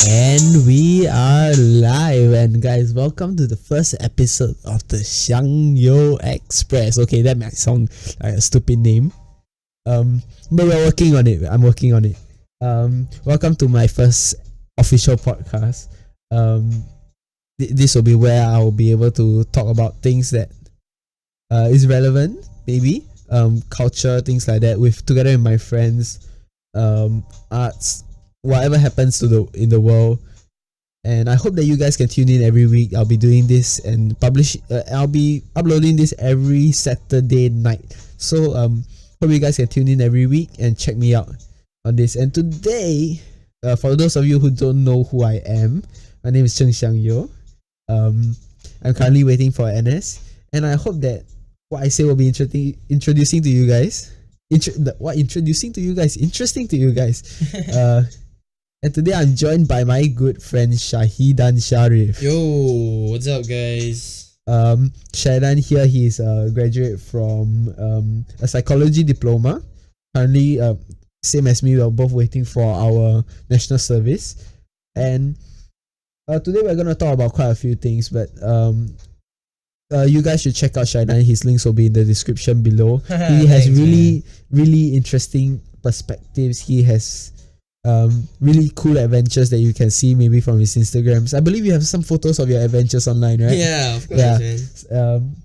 And we are live, and guys, welcome to the first episode of the Siang Yeo Express. Okay, that might sound like a stupid name, but we're working on it. I'm working on it. Welcome to my first official podcast. This will be where I will be able to talk about things that is relevant, maybe culture, things like that, together with my friends, arts, whatever happens in the world. And I hope that you guys can tune in every week. I'll be doing this and I'll be uploading this every Saturday night. So hope you guys can tune in every week and check me out on this. And today, for those of you who don't know who I am, my name is Siang Yeo. I'm currently waiting for NS, and I hope that what I say will be interesting to you guys. Interesting to you guys. And today I'm joined by my good friend Shahedan Sharif. Yo, what's up, guys? Shahedan here, he's a graduate from a psychology diploma. Currently, same as me, we're both waiting for our national service. And today we're gonna talk about quite a few things, but you guys should check out Shahedan. His links will be in the description below. He has really interesting perspectives. He has really cool adventures that you can see maybe from his Instagrams. I believe you have some photos of your adventures online, right? Yeah, of course. Yeah. Man.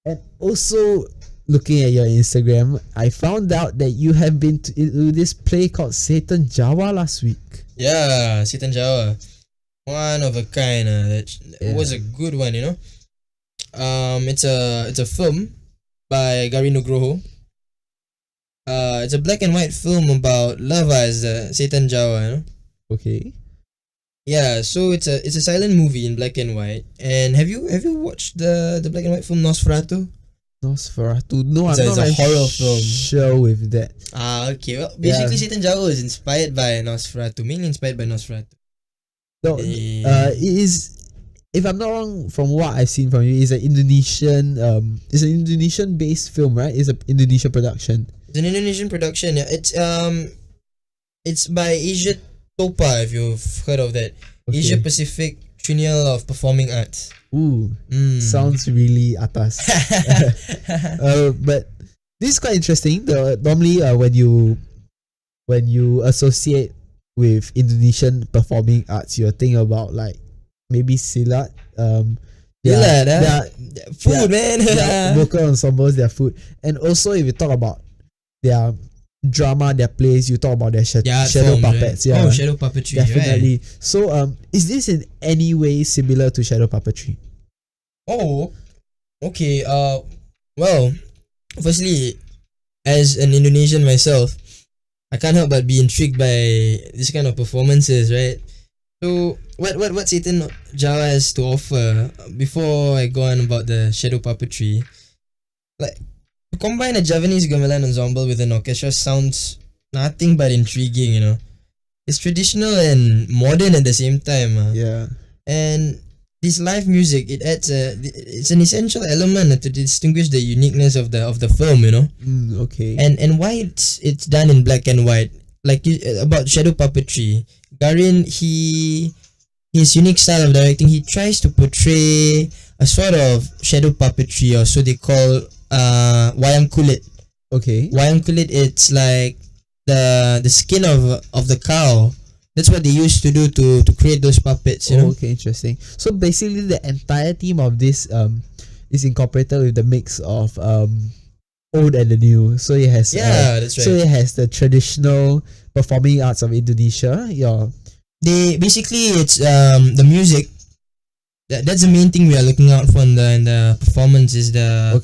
And also looking at your Instagram, I found out that you have been to this play called Shahedan Jawa last week. Yeah, Shahedan Jawa, one of a kind. It was a good one, you know. It's a film by Gary Nugroho. It's a black and white film about love as Shahedan Jawa, you know? Okay. Yeah, so it's a silent movie in black and white. And have you watched the black and white film Nosferatu? Nosferatu? No, I'm it's not a horror film. Sure with that. Okay. Well, basically, Shahedan Jawa is inspired by Nosferatu, mainly inspired by Nosferatu. No, it is. If I'm not wrong, from what I've seen from you, it's an Indonesian based film, right? It's an Indonesian production. It's an Indonesian production. Yeah. It's by Asia Topa, if you've heard of that. Okay. Asia Pacific Triennial of Performing Arts. Ooh, sounds really atas. But this is quite interesting. Normally, when you associate with Indonesian performing arts, you think about like maybe silat, food, man. Their vocal ensembles, their food, and also if you talk about their drama, their plays, you talk about their shadow puppets. Right? Yeah, shadow puppetry, definitely. Right. So, is this in any way similar to shadow puppetry? Oh, okay. Well, firstly, as an Indonesian myself, I can't help but be intrigued by this kind of performances, right? So what Shahedan Jawa has to offer, before I go on about the shadow puppetry, like to combine a Javanese gamelan ensemble with an orchestra sounds nothing but intriguing, you know. It's traditional and modern at the same time. Yeah. And this live music, it's an essential element to distinguish the uniqueness of the film, you know. Okay. And why it's done in black and white, like about shadow puppetry. Garin, his unique style of directing, he tries to portray a sort of shadow puppetry, or so they call wayang kulit. Okay. Wayang kulit, it's like the skin of the cow. That's what they used to do to create those puppets, you know. Okay, interesting. So basically the entire theme of this is incorporated with the mix of old and the new. So it has that's right. So it has the traditional performing arts of Indonesia. It's the music. That's the main thing we are looking out for in the performance is the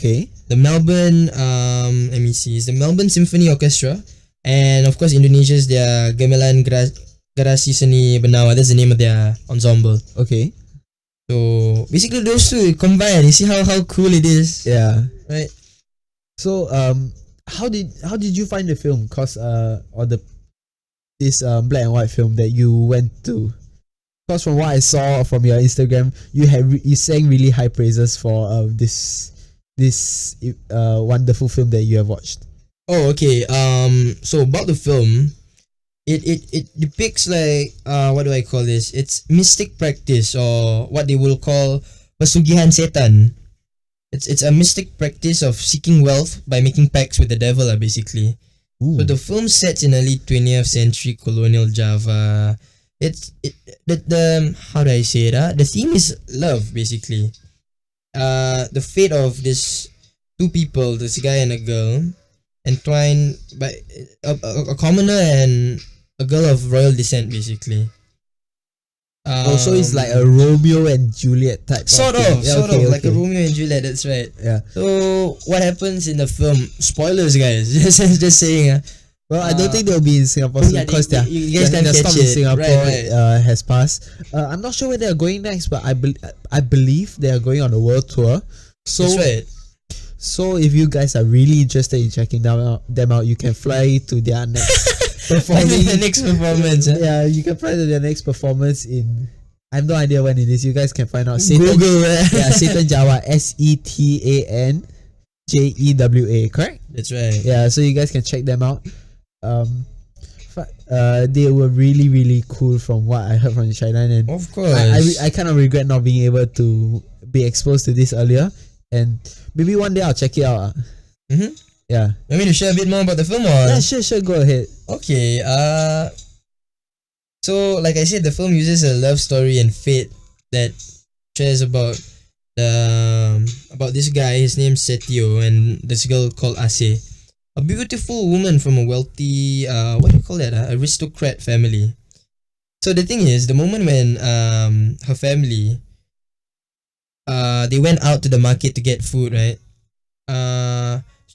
Melbourne let me see, is the Melbourne Symphony Orchestra, and of course Indonesia's their Gamelan Garasi Seni Benawa. That's the name of their ensemble. Okay. So basically those two combined. You see how cool it is. Yeah. Right. So how did you find the film? This black and white film that you went to? Because from what I saw from your Instagram, you sang really high praises for this wonderful film that you have watched. Oh, okay. So about the film, it depicts like what do I call this? It's mystic practice, or what they will call pesugihan setan. It's a mystic practice of seeking wealth by making pacts with the devil, basically. Ooh. So the film sets in early 20th century colonial Java. The how do I say it? The theme is love, basically. The fate of this two people, this guy and a girl, entwined by a commoner and a girl of royal descent, basically. So it's like a Romeo and Juliet type. Sort of, like a Romeo and Juliet. That's right. Yeah. So what happens in the film? Spoilers, guys. just saying. Well, I don't think they'll be in Singapore soon because you guys can't their catch stop in it. Singapore Right. has passed. I'm not sure where they're going next, but I believe they are going on a world tour. So That's right. So if you guys are really interested in checking them out, you can fly to their next performing. The next performance. Yeah, you can fly to their next performance in. I have no idea when it is. You guys can find out. Google. Yeah, Satan Jawa. SETAN JEWA. Correct. That's right. Yeah, so you guys can check them out. They were really, really cool from what I heard from Shahedan, and Of course. I kind of regret not being able to be exposed to this earlier, and maybe one day I'll check it out. Mm-hmm. Yeah. Want me to share a bit more about the film, or? Yeah, sure, go ahead. Okay. So like I said, the film uses a love story and fate that shares about this guy. His name's Setio, and this girl called Ase, a beautiful woman from a wealthy what do you call that? Aristocrat family. So the thing is, the moment when her family they went out to the market to get food, right?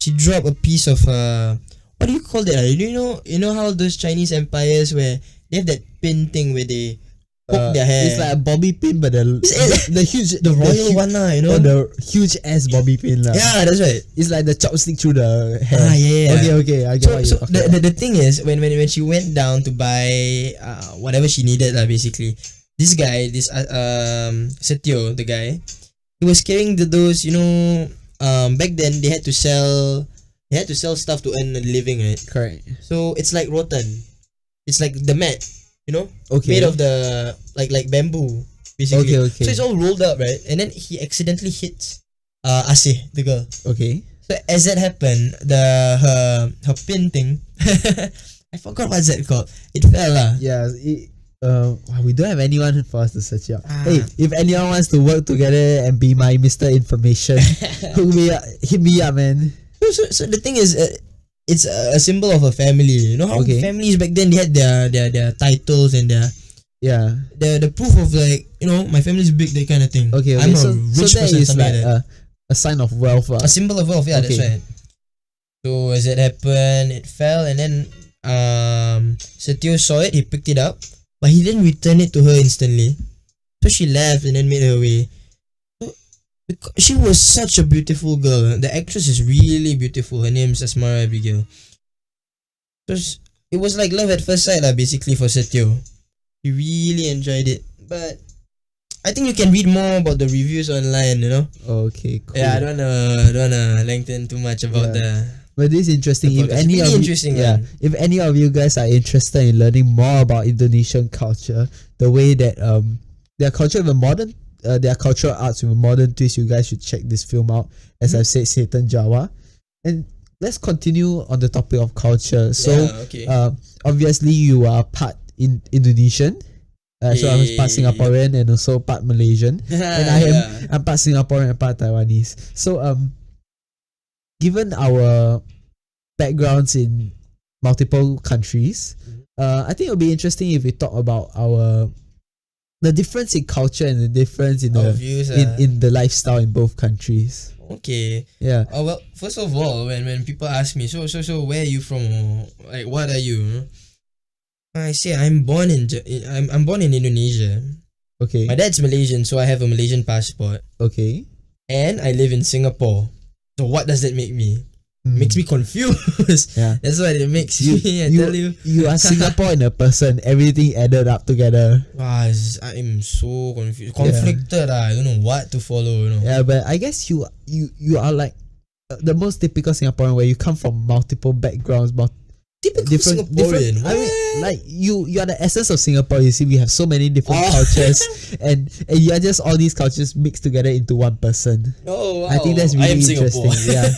She dropped a piece of what do you call that? You know how those Chinese empires where they have that pin thing where they poke their hair. It's like a bobby pin, but the huge, the royal one, you know? or the huge ass bobby pin, Yeah, that's right. It's like the chopstick through the hair. Yeah. Okay, I get what So you're talking about. the thing is, when she went down to buy whatever she needed, basically, this guy, this Setio, the guy, he was carrying those, back then they had to sell stuff to earn a living, right? Correct. So it's like rotten. It's like the mat, Okay. made of the like bamboo, basically. Okay. So it's all rolled up, right? And then he accidentally hits Ase, the girl. Okay. So as that happened, her pin thing, I forgot what's that called. It fell lah. Yeah. We don't have anyone for us to search out. Ah. Hey, if anyone wants to work together and be my Mr. Information, hit me up, man. So the thing is, it's a symbol of a family. You know how Okay. families back then, they had their titles and Yeah. the proof of like, my family's big, that kind of thing. Okay. I'm a So rich that person, is something like like that. a sign of wealth. A symbol of wealth, yeah, that's Okay. right. So as it happened, it fell, and then Setio saw it, he picked it up, but he didn't return it to her instantly. So she left and then made her way. So, because she was such a beautiful girl. The actress is really beautiful. Her name's Asmara Abigail. So it was like love at first sight, basically, for Setio. He really enjoyed it. But I think you can read more about the reviews online, Okay, cool. Yeah, I don't wanna lengthen too much about But this is interesting. the podcast. Really interesting, man. If any of you guys are interested in learning more about Indonesian culture, the way that their culture with a modern their cultural arts with a modern twist, you guys should check this film out. As I've said, Satan Jawa. And let's continue on the topic of culture. So okay. obviously you are part Indonesian. So I'm part Singaporean and also part Malaysian. And I'm part Singaporean and part Taiwanese. So given our backgrounds in multiple countries, I think it'll be interesting if we talk about the difference in culture and the difference in Our the views, in the lifestyle in both countries. Okay. Yeah. Well, first of all, when people ask me, so where are you from? Or, like, what are you? I say I'm born in Indonesia. Okay. My dad's Malaysian, so I have a Malaysian passport, Okay. and I live in Singapore. So what does that make me? Makes me confused. Yeah. That's what it makes me. I tell you. You are Singapore in a person. Everything added up together. I'm so confused, conflicted. I don't know what to follow. Yeah, but I guess you are like the most typical Singaporean, where you come from multiple backgrounds, Typical Singaporean. I mean, like you are the essence of Singapore. You see, we have so many different cultures, and you are just all these cultures mixed together into one person. Oh wow! I think that's really interesting. Yeah.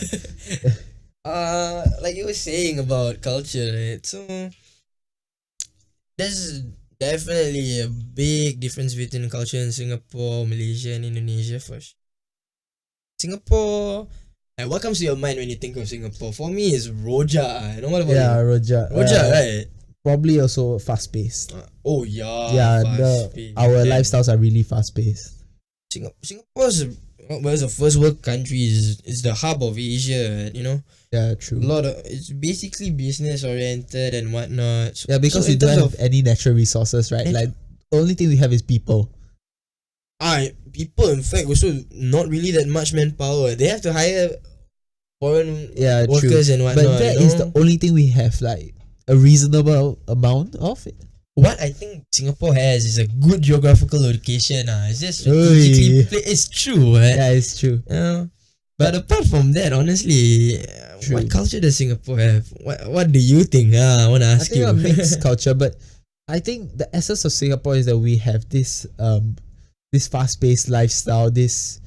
Like you were saying about culture, right? So there's definitely a big difference between culture in Singapore, Malaysia, and Indonesia. For sure. Singapore. And what comes to your mind when you think of Singapore? For me, it's Roja. You know what about you? Roja. Roja, right? Probably also fast paced. Oh yeah. Yeah, fast-paced. our lifestyles are really fast paced. Singapore's a first world country is the hub of Asia. You know. Yeah, true. It's basically business oriented and whatnot. Yeah, because we don't have any natural resources, right? Like the only thing we have is people. People in fact also not really that much manpower. They have to hire foreign workers and whatnot. But that is the only thing we have, like a reasonable amount of it. What I think Singapore has is a good geographical location. It's just strategically it's true, right? Yeah, it's true. But apart from that, honestly, what culture does Singapore have? What do you think? I want to ask you. I think a mixed culture, but I think the essence of Singapore is that we have this this fast-paced lifestyle, this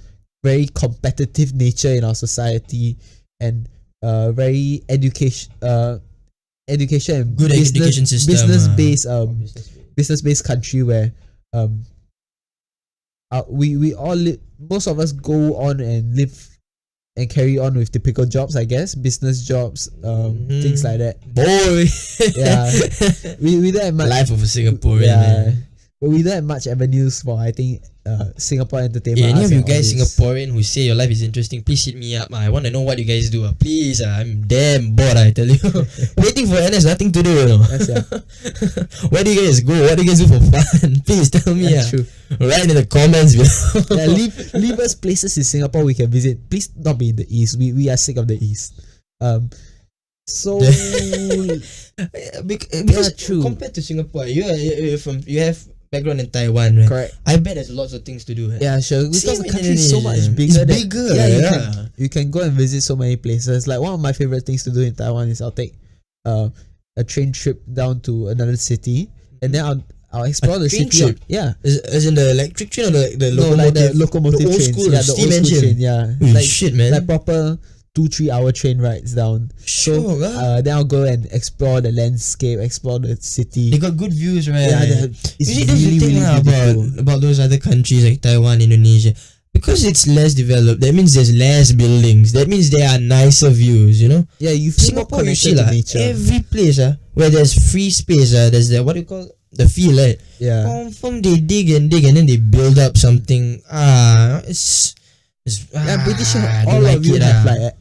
very competitive nature in our society, and very education and good education system, business-based country where we all most of us go on and live and carry on with typical jobs, I guess, business jobs, things like that. Boy, yeah, we don't have much life of a Singaporean. Yeah, but we don't have much avenues for, I think, Singapore entertainment. Any of you guys Singaporean who say your life is interesting, please hit me up. I want to know what you guys do. Please, I'm damn bored, I tell you. Waiting for NS, nothing to do, you know. Where do you guys go? What do you guys do for fun? Please tell me. True. Write in the comments below. Leave us places in Singapore we can visit. Please not be in the East. We are sick of the East. So because true. Compared to Singapore, you have background in Taiwan, right? Correct. I bet there's lots of things to do. Right? Yeah, sure. Because the country is so much bigger. It's bigger. You can go and visit so many places. Like one of my favorite things to do in Taiwan is I'll take a train trip down to another city, and then I'll explore the city. Trip? Yeah. As in the electric train or the locomotive? No, like the locomotive the old trains. school, Yeah, the steam old school engine. train. Yeah. Like shit, man. Like proper 2-3 hour train rides down. Sure. Then I'll go and explore the landscape, explore the city. They got good views, right? Yeah, it's really beautiful. About those other countries like Taiwan, Indonesia. Because it's less developed, that means there's less buildings. That means there are nicer views, you know? Yeah, you feel more Singapore, you see, connected to nature. every place where there's free space, there's the, what do you call the field, right? Yeah. Confirm they dig and then they build up something. I'm pretty sure all of you have like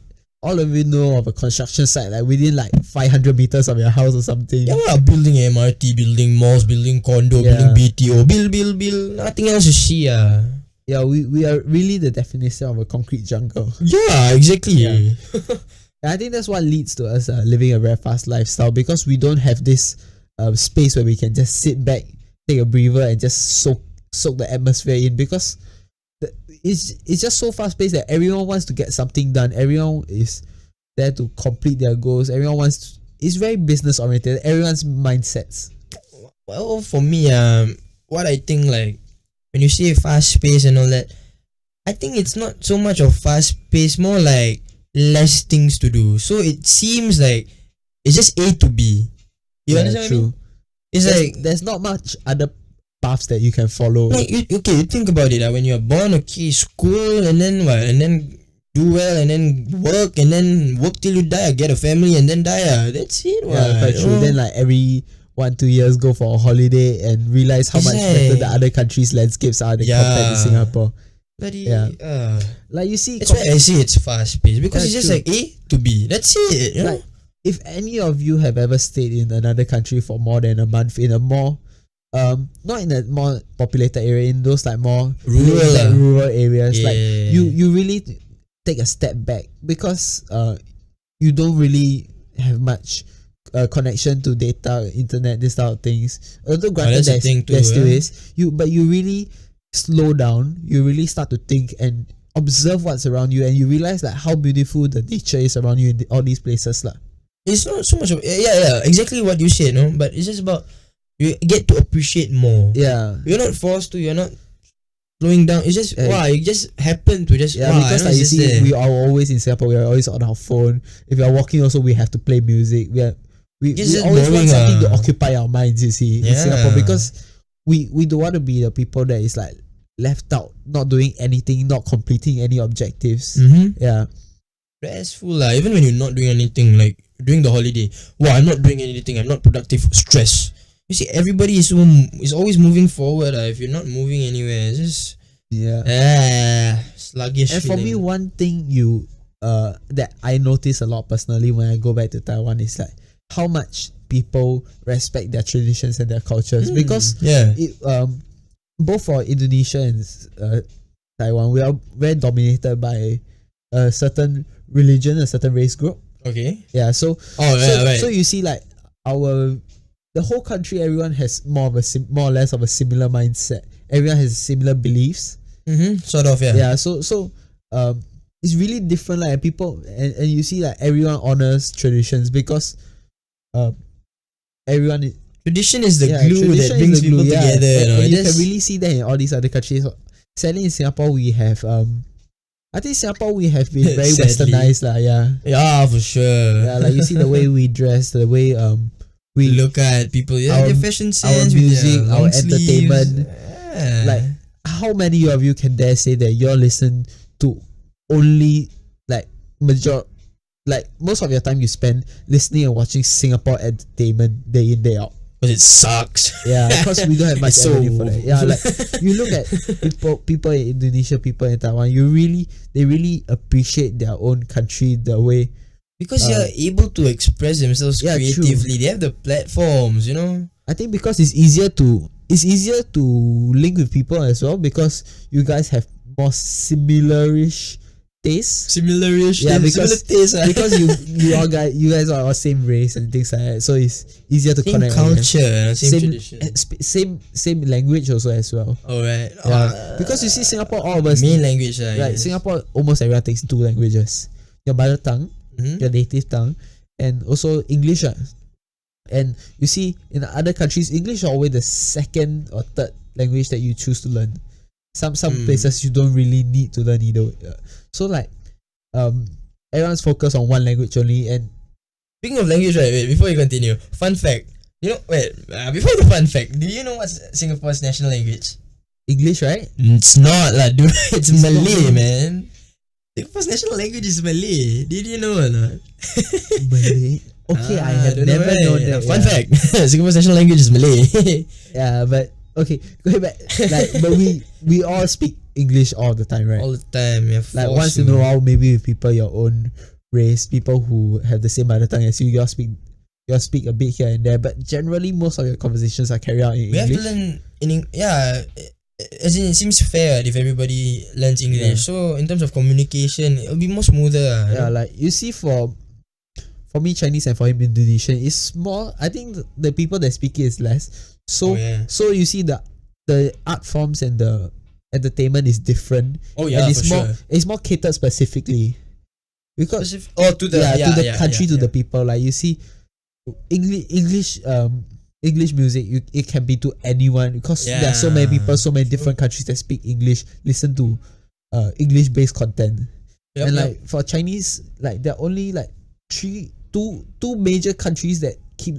all of you know of a construction site like within like 500 meters of your house or something. Yeah, building MRT, building malls, building condo, building BTO, build. Nothing else to see. Yeah, we are really the definition of a concrete jungle. Yeah, exactly. Yeah. I think that's what leads to us living a very fast lifestyle, because we don't have this space where we can just sit back, take a breather, and just soak the atmosphere in, because it's just so fast paced that everyone wants to get something done. Everyone is there to complete their goals. Everyone wants it's very business oriented. Everyone's mindsets. Well, for me, what I think, like when you say fast pace and all that, I think it's not so much of fast pace, more like less things to do. So it seems like it's just A to B. You understand what I mean? It's there's not much other paths that you can follow. Like you think about it. When you're born, school, and then what? And then do well, and then work till you die, get a family, and then die. That's it. Yeah, quite true. Then like every 1-2 years go for a holiday and realize how much better the other countries' landscapes are compared to Singapore. Like you see, that's why I say it's fast paced, because it's just like A to B. That's it. You know? If any of you have ever stayed in another country for more than a month in a more not in a more populated area, in those like more rural areas, like you really take a step back, because you don't really have much connection to data, internet, this type of things. Although granted there still is, but you really slow down, you really start to think and observe what's around you, and you realize like how beautiful the nature is around you in all these places lah. It's not so much of exactly what you said, no. But it's just about you get to appreciate more. Yeah. You're not forced to. You're not slowing down. It's just it just happened to just because like you see, there. we are always in Singapore. We are always on our phone. If we are walking, also we have to play music. We always want something to occupy our minds. You see, in Singapore, because we don't want to be the people that is like left out, not doing anything, not completing any objectives. Yeah, stressful lah. Even when you're not doing anything, like during the holiday, I'm not doing anything. I'm not productive. Stress. You see, everybody is always moving forward. If you're not moving anywhere, it's just sluggish. And for me, one thing that I notice a lot personally when I go back to Taiwan is like how much people respect their traditions and their cultures, because both for Indonesia and Taiwan, we are very dominated by a certain religion, a certain race group. Okay. Yeah. So right. So you see, like the whole country, everyone has more or less of a similar mindset. Everyone has similar beliefs. Sort of. Yeah. Yeah. So it's really different. Like people, and you see, like everyone honors traditions because everyone. Tradition is the glue that brings people together. And you can really see that in all these other countries. Sadly, in Singapore, we have I think Singapore we have been very westernized lah. Yeah, for sure. Yeah, like you see the way we dress, the way we look at people. Yeah, their fashion sense, our music, our sleeves. entertainment. Like how many of you can dare say that you're listen to only like most of your time you spend listening and watching Singapore entertainment day in day out? Because it sucks. Yeah, because we don't have much revenue for that. Yeah, like you look at people in Indonesia, people in Taiwan, they really appreciate their own country the way, because they're able to express themselves creatively. True. They have the platforms, you know. I think because it's easier to link with people as well, because you guys have more similarish taste. Because you guys are all same race and things like that, so it's easier to connect. Culture, same tradition, same language also as well. Alright. Yeah. Because you see, Singapore, all of us main language, right? Singapore, almost everyone takes 2 languages: your mother tongue, your native tongue, and also English. And you see, in other countries, English is always the second or third language that you choose to learn. Some places you don't really need to learn either. So like, everyone's focused on one language only. And speaking of language, right? Wait, before you continue, fun fact. You know, before the fun fact, do you know what's Singapore's national language? English, right? It's not lah, dude. It's Malay, man. Singapore's national language is Malay. Did you know or not? Malay. Okay, I have never known that. Fun fact: Singapore's national language is Malay. Yeah, but okay, going back. But we all speak English all the time, right? All the time, yeah. Like once in a while, maybe with people your own race, people who have the same mother tongue as you, you all speak a bit here and there. But generally, most of your conversations are carried out in English. We have to learn as in it seems fair if everybody learns English. Yeah. So in terms of communication, it'll be more smoother. Yeah, like you see, for me Chinese and for him Indonesian, it's more. I think the people that speak it is less. So so you see the art forms and the entertainment is different. Oh yeah, and it's for more sure. It's more catered specifically because to the country, to the people. Like you see, English music, it can be to anyone, because there are so many people, so many different countries that speak English, listen to English based content. And like for Chinese, like there are only like two major countries that keep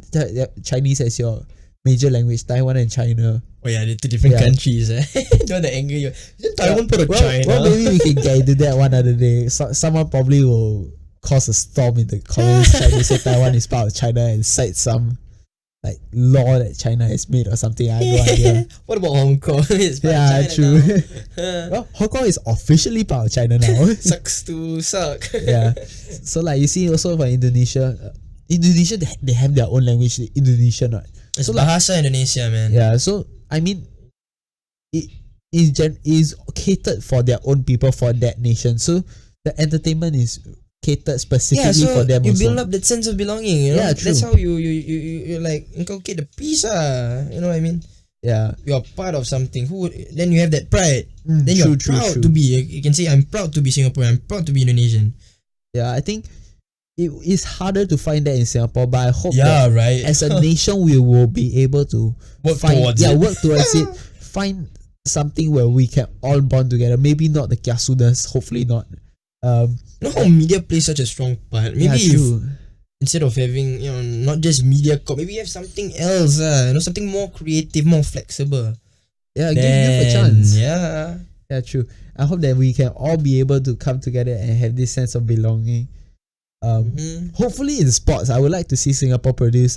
Chinese as your major language: Taiwan and China. Oh yeah, they're 2 different countries. Don't want to anger you. Isn't Taiwan part of China? Well, maybe we can get into that one other day. Someone probably will cause a storm in the comments trying to say Taiwan is part of China and cite some like law that China has made or something. I have no idea. What about Hong Kong? It's part of China true. Well, Hong Kong is officially part of China now. Sucks to suck. Yeah. So like you see, also for Indonesia, they have their own language, the Indonesian, right? It's Bahasa Indonesia, man. Yeah. So I mean, it is catered for their own people, for that nation. So the entertainment is catered specifically for them. You also build up that sense of belonging. You know? Yeah, true. That's how you like inculcate the peace. You know what I mean? Yeah. You're part of something. Then you have that pride. Then you're proud to be. You can say, I'm proud to be Singaporean. I'm proud to be Indonesian. Yeah, I think it is harder to find that in Singapore, but I hope Yeah, that right. as a nation we will be able to Work towards it. work towards it. Find something where we can all bond together. Maybe not the kiasudas, hopefully not. You know how media plays such a strong part. Maybe yeah, if true. instead of having not just media maybe have something else, something more creative, more flexible. Yeah, give a chance. Yeah. Yeah, true. I hope that we can all be able to come together and have this sense of belonging. Hopefully in sports, I would like to see Singapore produce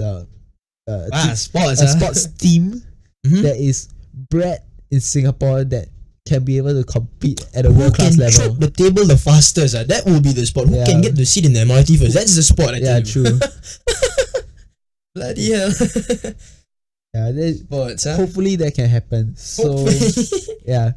Sports. a sports team Mhm. that is bred in Singapore that can be able to compete at a Who world can class level. choke the table the fastest? That will be the sport. Who Yeah. can get the seat in the MRT first? That's the sport. I tell Yeah, you. true. Bloody hell. Yeah, Sports. hopefully that can happen. So Hopefully. yeah.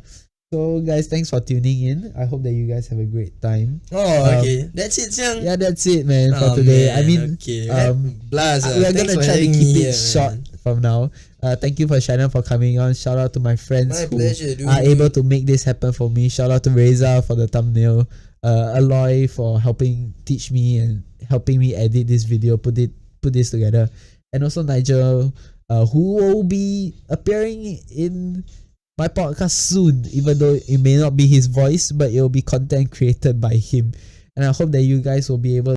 So guys, thanks for tuning in. I hope that you guys have a great time. Oh, okay. That's it, Siang. Yeah, that's it, man, for Oh, today. man, I mean, okay. we're Thanks gonna for try to having keep me it here, short man. from now. Thank you for Shahedan for coming on. Shout out to my friends My who pleasure, dude. are able to make this happen for me. Shout out to Reza for the thumbnail. Aloy for helping teach me and helping me edit this video, put this together, and also Nigel, who will be appearing in my podcast soon, even though it may not be his voice, but it will be content created by him. And I hope that you guys will be able